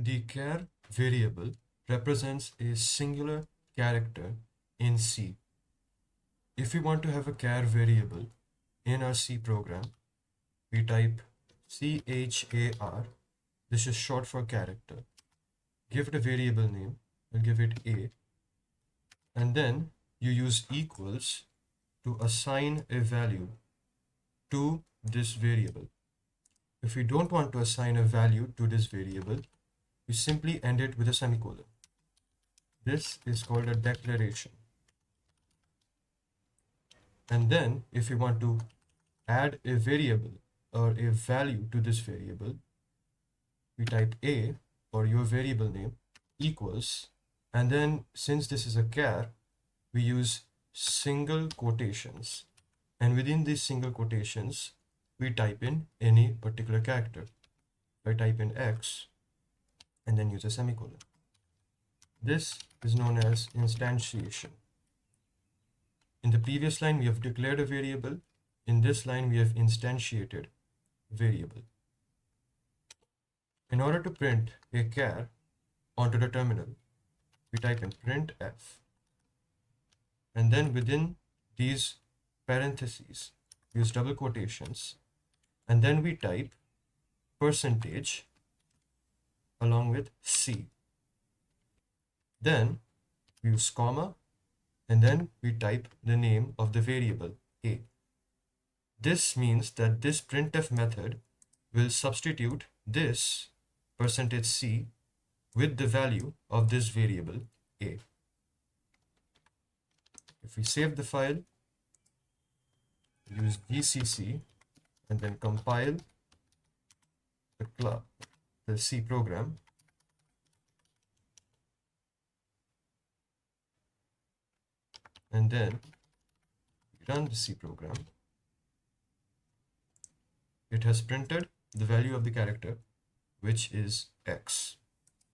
The char variable represents a singular character in C. If we want to have a char variable in our C program, we type char. This is short for character. Give it a variable name. We'll give it a. And then you use equals to assign a value to this variable. If we don't want to assign a value to this variable, we simply end it with a semicolon. This is called a declaration. And then if we want to add a variable or a value to this variable, we type a, or your variable name, equals, and then since this is a char, we use single quotations, and within these single quotations we type in any particular character. I type in X and then use a semicolon. This is known as instantiation. In the previous line we have declared a variable. In this line we have instantiated variable. In order to print a char onto the terminal, we type in printf, and then within these parentheses use double quotations, and then we type percentage along with C. Then we use comma, and then we type the name of the variable a. This means that this printf method will substitute this percentage %C with the value of this variable a. If we save the file, use gcc and then compile the C program, and then run the C program, it has printed the value of the character, which is X.